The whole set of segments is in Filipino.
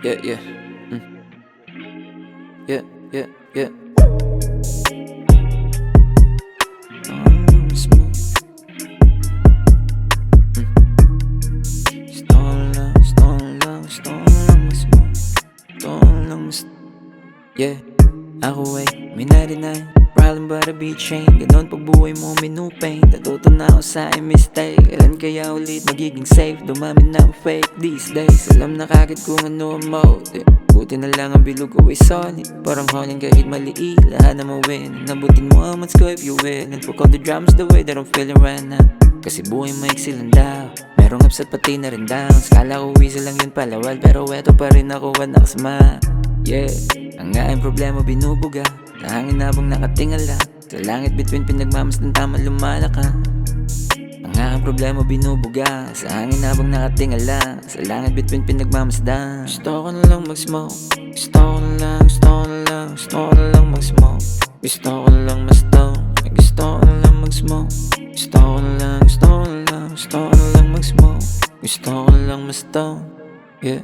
Yeah, yeah, yeah, yeah, yeah. Smooth. Stone lang, stone lang, stone lang mas mo. Stone lang mas. Yeah, ako ay may 99 problem but a beat chain. Ganon pag buhay mo minupay. Natuto na ako sa mistake. Kailan kaya ulit magiging safe? Dumami na ang fake these days. Alam na kagad kung ano ang mode. Buti na lang ang bilog ko ay solid. Parang holding kahit maliit, lahat na mawin. Nabutin mo ang mats ko if you will. And fuck all the drums the way that I'm feeling right now. Kasi buhay maiksi lang daw. Merong ups at pati na rin downs. Kala ko easy lang yun palawal, pero eto pa rin ako at nakasama. Yeah, ang aking problema binubuga. Sa hangin habang nakatingala. Sa langit between pinagmamasdan tama lumalaka. Ang aking problema binubuga. Sa hangin habang nakatingala. Sa langit between pinagmamasdan. Gusto ko na lang mag-smoke. Gusto ko na lang, gusto ko na lang, gusto ko na lang mag-smoke. Gusto ko na lang ma-stone. Gusto ko na lang mag-smoke. Gusto ko na lang, gusto ko na lang, gusto ko na lang mag-smoke. Gusto ko na lang ma-stone. Yeah,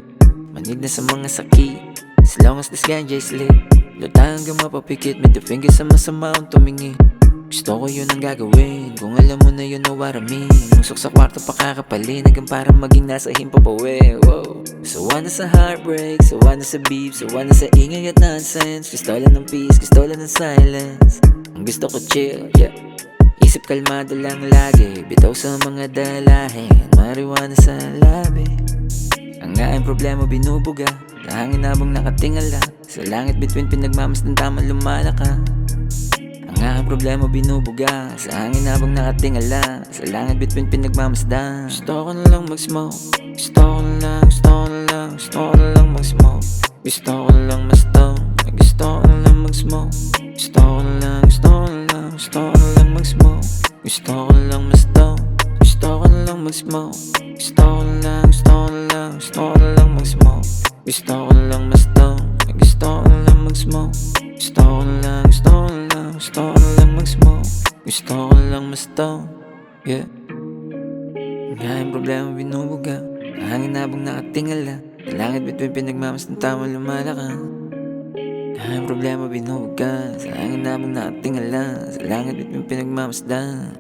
manig na sa mga sakit. As long as this ganja is lit. Luta hanggang mapapikit. Med the fingers sa masama ang tumingin. Gusto ko yun ang gagawin. Kung alam mo na yun know what I mean. Nusok sa kwarto pa kakapalin. Hanggang para maging nasa himpapawi. Whoa. Sawa na sa heartbreak. Sawa na sa beef. Sawa na sa ingay at nonsense. Gusto lang ng peace. Gusto lang ng silence. Ang gusto ko chill, yeah. Isip kalmado lang lagi. Bitaw sa mga dalahin. Marijuana sa labi. Ang aking problema binubuga. Sa hangin habang nakatingala. Sa langit between pinagmamasdan tama lumalaka. Ang aking problema binubuga. Sa hangin habang nakatingala. Sa langit between pinagmamasdan. Gusto ko na lang mag-smoke. Gusto ko na lang, gusto ko na lang, gusto ko na lang mag-smoke. Gusto ko na lang ma-stone. Gusto ko na lang mag-smoke. Gusto ko na lang, gusto ko na lang, gusto ko na lang mag-smoke. Gusto ko na lang ma-stone. Gusto ko na lang mag-smoke. Gusto ko na lang, gusto ko na lang, gusto ko na lang mag-smoke. Gusto ko na lang ma-stone. Gusto ko na lang mag-smoke. Gusto ko na lang, gusto ko na lang, gusto ko na lang mag-smoke. Gusto ko na lang ma-stone. Yeah. Ang aking problema binubuga. Ang hangin habang nakatingala. Sa langit between pinagmamasdan tama lumalaka. Ang aking problema binubuga. Sa hangin habang nakatingala. Sa langit between pinagmamasdan.